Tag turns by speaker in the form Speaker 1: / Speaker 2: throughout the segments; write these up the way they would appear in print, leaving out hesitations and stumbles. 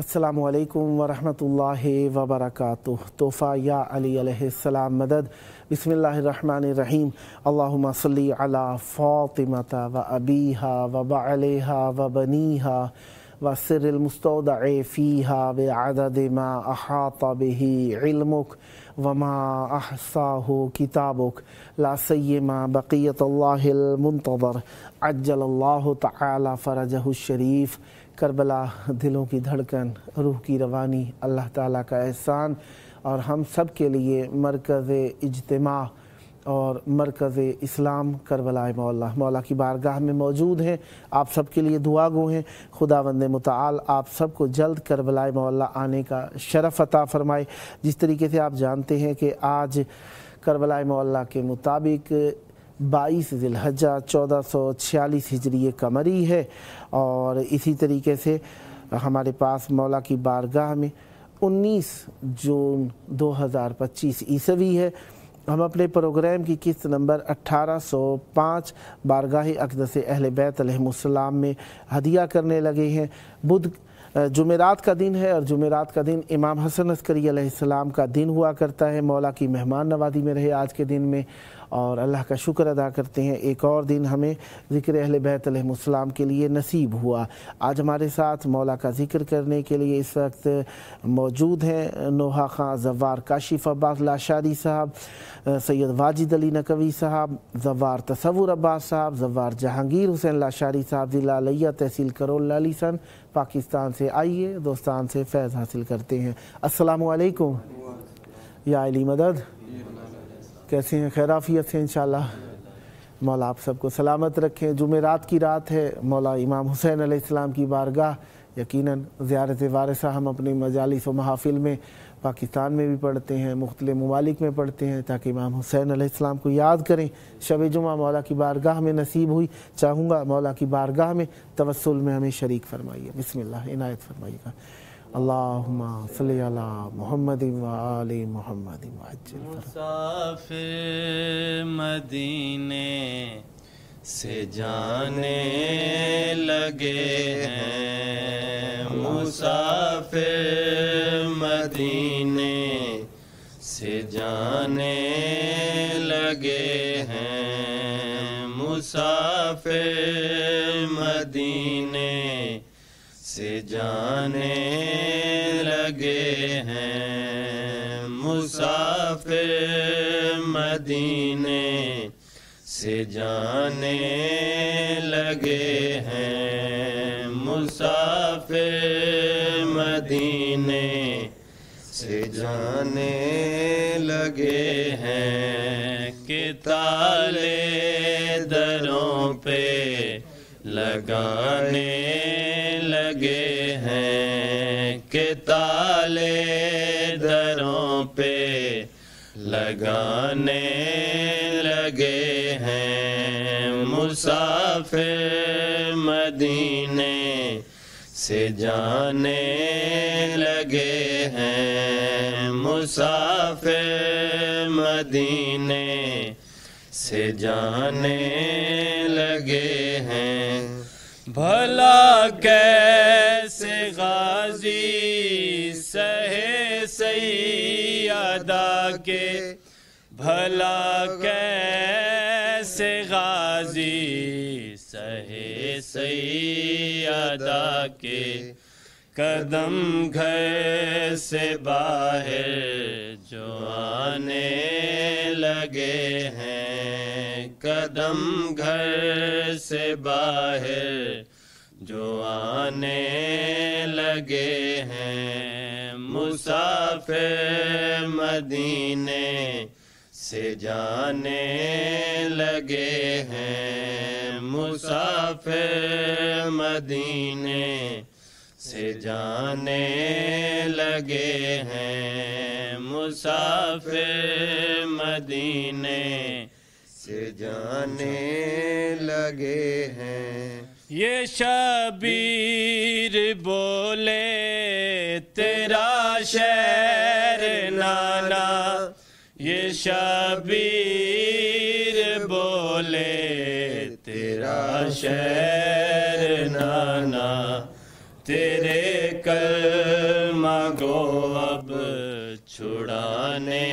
Speaker 1: السلام علیکم ورحمۃ اللہ وبرکاتہ۔ تحفہ یا علی علیہ السلام مدد۔ بسم اللہ الرحمن الرحیم۔ اللہم صلی علی فاطمۃ و ابیہا و بعلیہا و بنیہا و سر المستودع فیہا بعدد ما احاط بہ علمک وما احصاہ کتابک لا سیما بقیت اللہ المنتظر عجل اللہ تعالی فرجہ الشریف۔ کربلا دلوں کی دھڑکن، روح کی روانی، اللہ تعالیٰ کا احسان، اور ہم سب کے لیے مرکز اجتماع اور مرکز اسلام کربلا مولا کی بارگاہ میں موجود ہیں۔ آپ سب کے لیے دعا گو ہیں، خداوند متعال آپ سب کو جلد کربلا مولا آنے کا شرف عطا فرمائے۔ جس طریقے سے آپ جانتے ہیں کہ آج کربلا مولا کے مطابق 22 ذی الحجہ 1446 ہجری قمری ہے، اور اسی طریقے سے ہمارے پاس مولا کی بارگاہ میں 19 جون 2025 عیسوی ہے۔ ہم اپنے پروگرام کی قسط نمبر 1805 بارگاہ اقدس اہل بیت علیہم السلام میں ہدیہ کرنے لگے ہیں۔ جمعرات کا دن ہے، اور جمعرات کا دن امام حسن عسکری علیہ السلام کا دن ہوا کرتا ہے۔ مولا کی مہمان نوازی میں رہے آج کے دن میں، اور اللہ کا شکر ادا کرتے ہیں ایک اور دن ہمیں ذکر اہل بیت علیہ السلام کے لیے نصیب ہوا۔ آج ہمارے ساتھ مولا کا ذکر کرنے کے لیے اس وقت موجود ہیں نوحہ خان زوار کاشف عباس لاشاری صاحب، سید واجد علی نقوی صاحب، زوار تصور عباس صاحب، زوار جہانگیر حسین لاشاری صاحب، ضلع علیہ تحصیل کرول لالی سن، پاکستان سے۔ آئیے دوستان سے فیض حاصل کرتے ہیں۔ السلام علیکم یا علی مدد، کیسے ہیں؟ خیر عافیت سے انشاءاللہ۔ مولا آپ سب کو سلامت رکھیں۔ جمعرات کی رات ہے، مولا امام حسین علیہ السلام کی بارگاہ یقیناً زیارت وارثہ ہم اپنی مجالس و محافل میں پاکستان میں بھی پڑھتے ہیں، مختلف ممالک میں پڑھتے ہیں، تاکہ امام حسین علیہ السلام کو یاد کریں۔ شب جمعہ مولا کی بارگاہ میں نصیب ہوئی، چاہوں گا مولا کی بارگاہ میں توسل میں ہمیں شریک فرمائیے۔ بسم اللہ، عنایت فرمائیے گا۔ اللہم صلی علی محمد و آل محمد وعجل۔
Speaker 2: مسافر مدینے سے جانے لگے ہیں، مسافر مدینے سے جانے لگے ہیں، مسافر مدینے سے جانے لگے ہیں، مسافر مدینے سے جانے لگے ہیں، مسافر مدینے سے جانے لگے ہیں، کہ تالے دروں پہ لگانے لگے ہیں، کہ تالے دروں پہ لگانے لگے ہیں، مسافر مدینے سے جانے لگے ہیں، مسافر مدینے سے جانے لگے ہیں۔ بھلا کیسے غازی سہے سیادہ کے، بھلا کیسے غازی سہے سیادہ کے، قدم گھر سے باہر جو آنے لگے ہیں، قدم گھر سے باہر جو آنے لگے ہیں، مسافر مدینے سے جانے لگے ہیں، مسافر مدینے سے جانے لگے ہیں، مسافر مدینے سے جانے لگے ہیں۔ یہ شبیر بولے تیرا شہر نانا، یہ شبیر بولے تیرا شہر نانا، تیرے کلمہ گو اب چھڑانے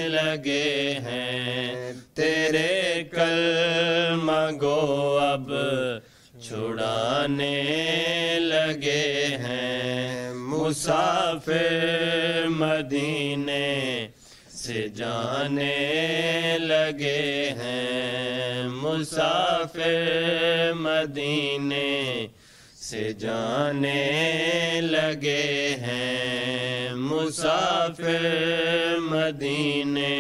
Speaker 2: لگے ہیں، تیرے کلمہ گو اب چھڑانے لگے ہیں، مسافر مدینے سے جانے لگے ہیں، مسافر مدینے سے جانے لگے ہیں، مسافر مدینے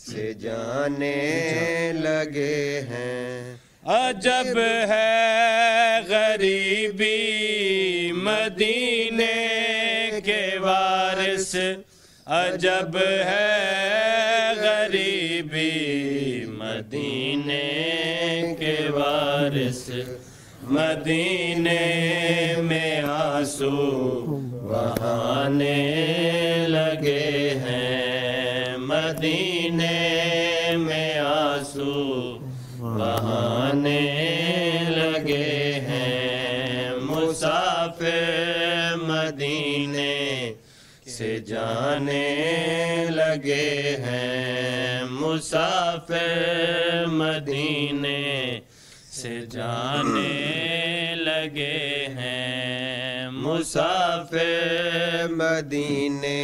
Speaker 2: سے جانے لگے ہیں۔ عجب ہے غریبی مدینے کے وارث، عجب ہے غریبی مدینے کے وارث، مدینے میں آنسو بہانے لگے ہیں، مدینے میں آنسو بہانے لگے ہیں، مسافر مدینے سے جانے لگے ہیں، مسافر مدینے سے جانے لگے ہیں، مسافر مدینے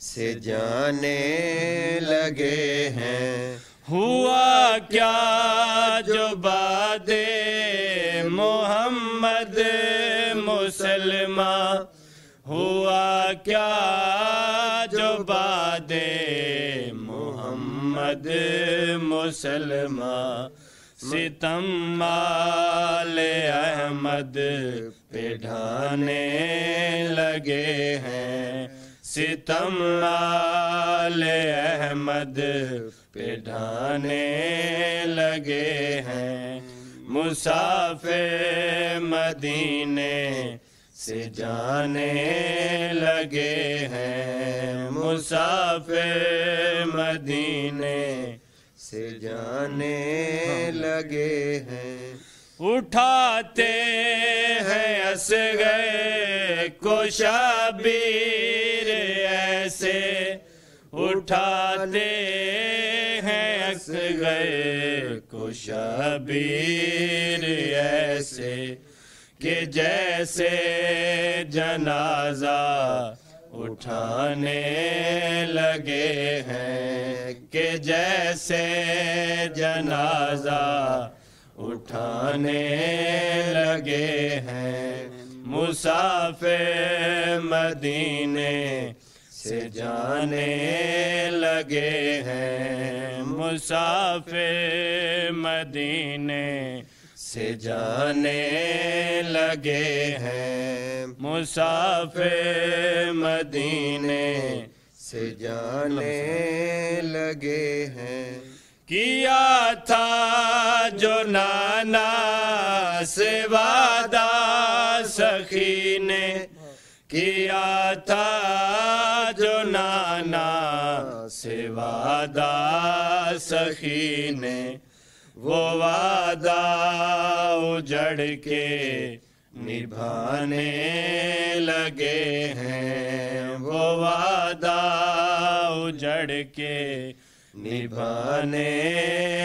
Speaker 2: سے جانے لگے ہیں۔ ہوا کیا جو بعد محمد مسلمہ، ہوا کیا جو بعد محمد مسلمہ، ستم آل احمد پہ ڈھانے لگے ہیں، ستم آل احمد پہ ڈھانے لگے ہیں، مسافر مدینے سے جانے لگے ہیں، مسافر مدینے سے جانے لگے ہیں۔ اٹھاتے ہیں اصغر کو شبیر ایسے، اٹھاتے ہیں اصغر کو شبیر ایسے، کہ جیسے جنازہ اٹھانے لگے ہیں، کہ جیسے جنازہ اٹھانے لگے ہیں، مسافر مدینے سے جانے لگے ہیں، مسافر مدینے سے جانے لگے ہیں، مسافر مدینے سے جانے لگے ہیں۔ کیا تھا جو نانا سے وعدہ سخی نے، کیا تھا جو نانا سے وعدہ سخی نے، وہ وعدہ اجڑ کے نبھانے لگے ہیں، وہ وعدہ اجڑ کے نبھانے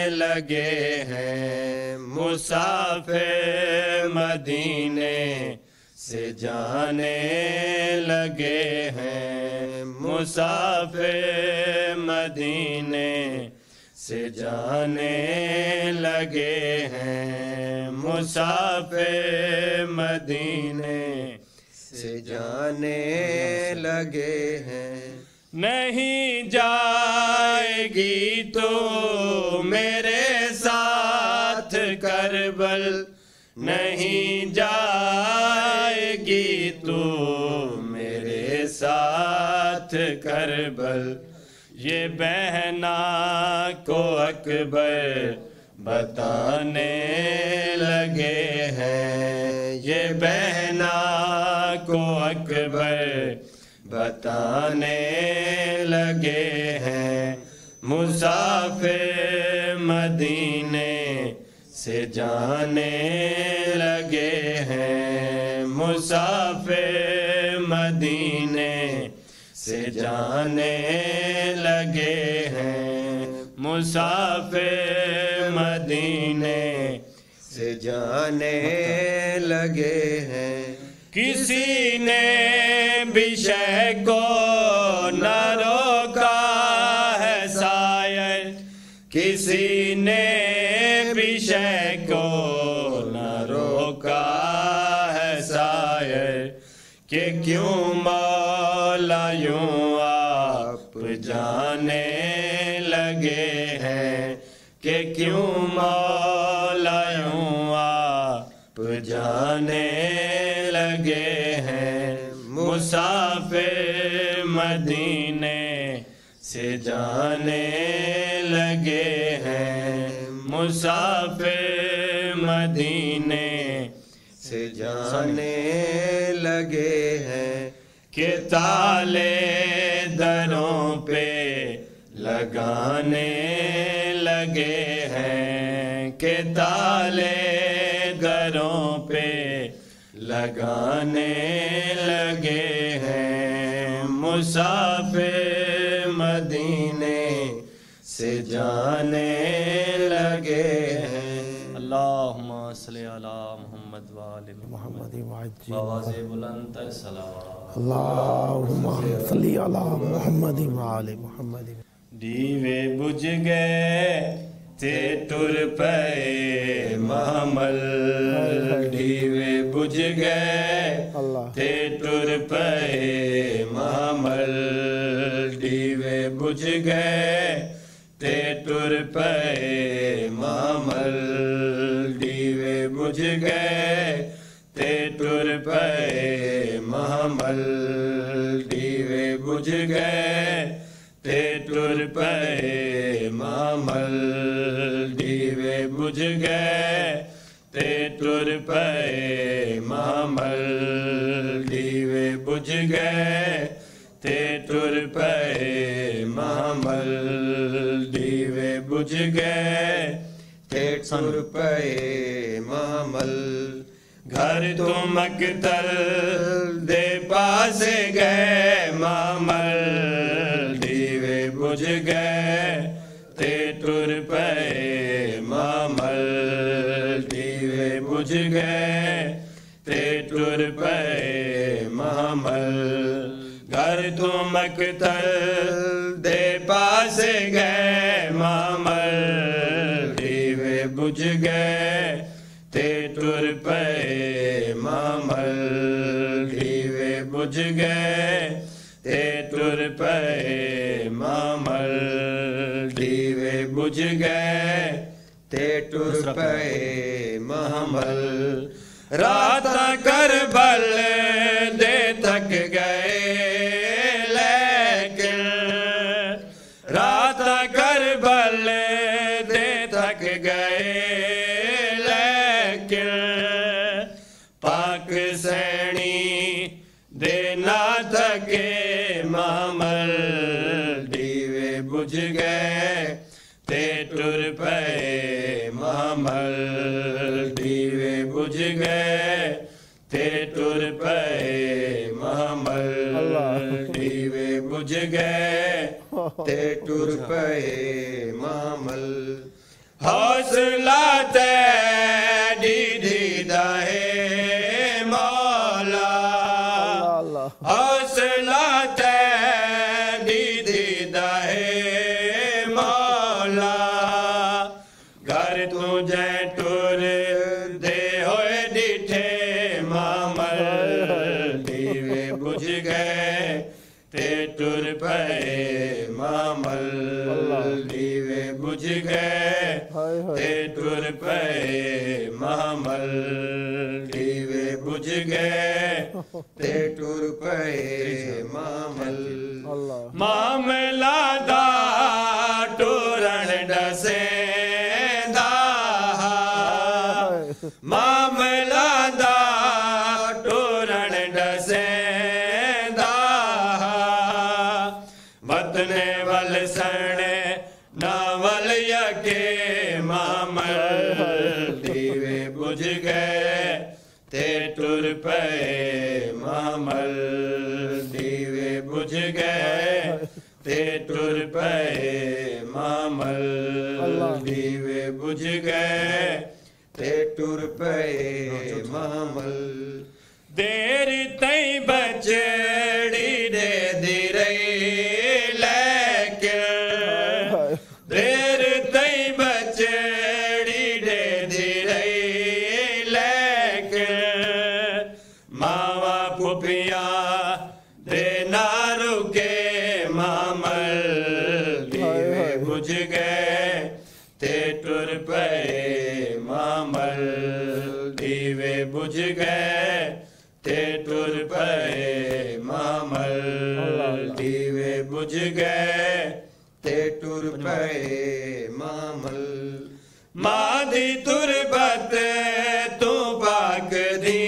Speaker 2: لگے ہیں، مسافر مدینے سے جانے لگے ہیں، مسافر مدینے سے جانے لگے ہیں، مسافر مدینے سے جانے لگے ہیں۔ نہیں جائے گی تو میرے ساتھ کربل، نہیں جائے گی ساتھ کربل یہ بہنا کو اکبر بتانے لگے ہیں، یہ بہنا کو اکبر بتانے لگے ہیں، مسافر مدینے سے جانے لگے ہیں، مسافر مدینے سے جانے لگے ہیں، مسافر مدینے
Speaker 3: سے جانے لگے ہیں،
Speaker 2: کسی نے بھی شے کو نہ روکا ہے سائر، کسی نے بھی شے کو نہ روکا ہے سائر، کہ کیوں مولا یوں آپ جانے لگے ہیں، کہ کیوں مولا یوں آپ جانے لگے ہیں، مسافر مدینے سے جانے لگے ہیں، مسافر مدینے
Speaker 3: سے جانے لگے ہیں،
Speaker 2: کہ تالے دروں پہ لگانے لگے ہیں، کہ تالے دروں پہ لگانے لگے ہیں، مسافر مدینے سے جانے لگے ہیں۔ اللہم صلی علی محمد وآل محمد بآواز بلند تر صلوات۔
Speaker 1: اللہم صلی علی محمد وآل محمد۔
Speaker 2: دیوے بجھ گئے تھے ٹر پے محمل، دیوے بجھ گئے تھے ٹر پے محمل، دیوے بجھ گئے تھے ٹر پے محمل، دیوے بجھ گئے تھے ٹر پے محمل، دیوے بجھ گئے تھے ٹر پے محمل، دیوے بجھ گئے تھے ٹر پے محمل، دیوے بجھ گئے تھے ٹر پے محمل، دیوے بجھ گئے
Speaker 3: تھے ٹر پے محمل،
Speaker 2: گھر تو مقتل دے پاس گئے محمل، دیوے بجھ گئے تھے ٹر پے محمل، دیوے بجھ گئے تھے ٹر پے محمل، گھر تو مقتل دے پاس گئے محمل، دیوے بجھ گئے تھے ٹر پے محمل، دیوے بجھ گئے تھے ٹر پے محمل، دیوے بجھ گئے
Speaker 3: تھے ٹر پے محمل،
Speaker 2: رات کربل دے تھک گئے لیکن، رات کربل دے تھک گئے لیکن، پاک سینی دے نہ تھکے محمل، دیوے بجھ گئے تھے ٹر پے محمل، دیوے بجھ گئے تھے ٹر پے محمل، دیوے بجھ گئے
Speaker 3: تھے ٹر پے محمل،
Speaker 2: حوصلہ تیری دیدہ ہے مولا، حوصلہ تیری دیدہ ہے مولا، گھر تجھے ٹر دے ہوئے ڈٹھے محمل، دیوے بجھ گئے تھے ٹر پے محمل، دیوے بجھ گئے تھے ٹر پے محمل، دیوے بجھ گئے
Speaker 3: تھے ٹر پے محمل،
Speaker 2: معاملہ دا ٹورن ڈسیندا معاملہ دا ٹورن ڈسیندا وطن ول سنے ناول یکے معامل دیوے بجھ گئے تے ٹر پئے معامل دیوے بجھ گئے تے ٹر پئے معامل دیوے بجھ گئے
Speaker 3: تے ٹر پئے معامل
Speaker 2: دیر تئی بچڑی دے دی رہی لیکن دیر تئی بچڑی دے دی رہی لیکن ماوا پھپھیاں دے نہ رکے معامل دیوے بجھ گئے تے ٹر پئے معامل دیوے بجھ گئے تے ٹر پئے معامل دیوے بجھ گئے
Speaker 3: تے ٹر پئے معامل
Speaker 2: مادی تربت تو پاک دی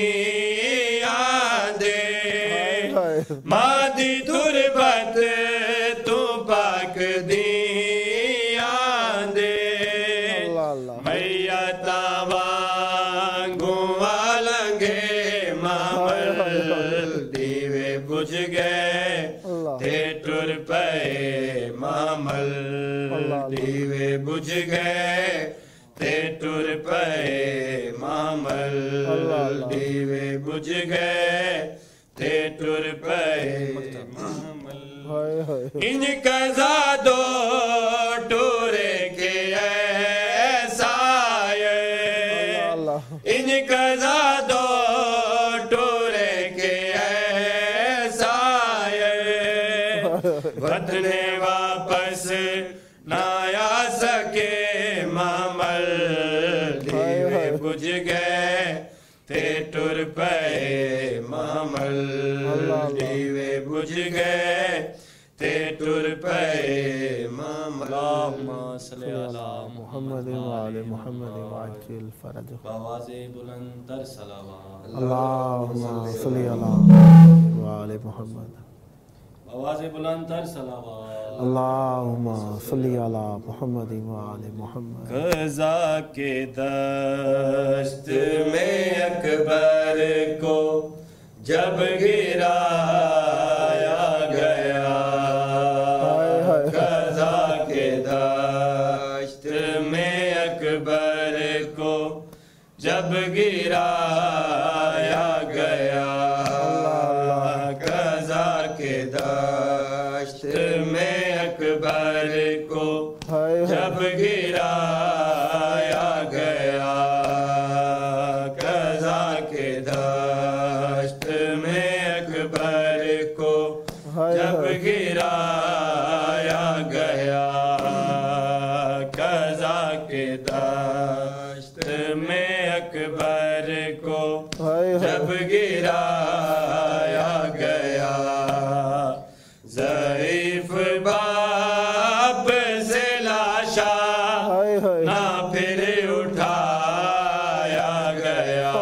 Speaker 2: آدے مادی تربت تو پاک دی آدے میاں تاوانگو والنگے معامل دیوے بجھ گئے تے ٹر پئے معامل دیوے بجھ گئے تے ٹر پئے معامل دیوے بجھ گئے تے ٹر پئے معامل ان قضا دو ٹورے کے ایسا ان قضا دو ٹورے کے ایسا وطن واپس نہ آ سکے معامل دیوے بجھ گئے تے ٹر پئے معامل دیوے بجھ گئے تے ٹر پئے معامل اللہم صلی علی
Speaker 1: محمد وآل محمد وعجل فرجہ
Speaker 2: بآواز بلند تر صلوات
Speaker 1: اللہم صلی علی محمد وآل محمد
Speaker 2: بآواز بلند تر صلوات
Speaker 1: اللہم صلی علی محمد وآل محمد
Speaker 2: قضا کے دشت میں اکبر کو جب گرایا گیا قضا کے دشت میں اکبر کو جب گرایا گیا قضا کے دشت میں اکبر کو جب گرایا گیا قضا کے دشت میں اکبر کو جب گرایا گیا قضا کے دشت میں اکبر کو جب گرایا گیا ضعیف باپ سے لاشا نہ پھر اٹھایا گیا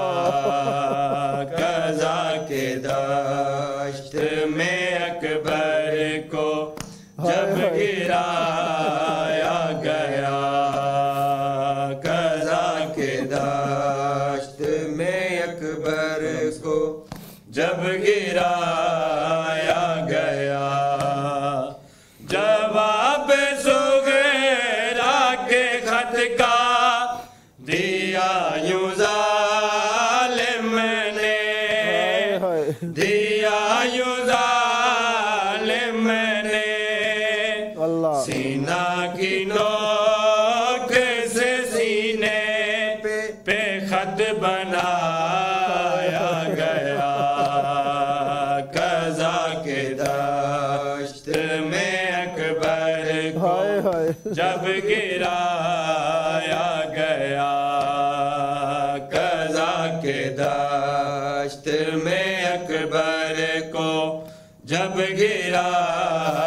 Speaker 2: قضا کے دشت میں اکبر کو جب گرایا گیا قضا کے
Speaker 3: دشت میں اکبر کو
Speaker 2: جب گرایا گیا جواب سغیرا کے خط کا دیا یوں ظالم نے دیا یوں ظالم نے سینہ کی نوک سے سینے پہ خط بنایا گیا قضا کے دشت میں اکبر کو جب گرایا گیا قضا کے دشت میں اکبر کو جب گرایا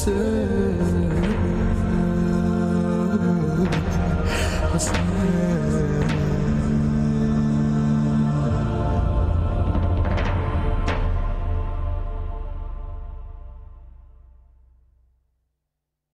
Speaker 4: Sun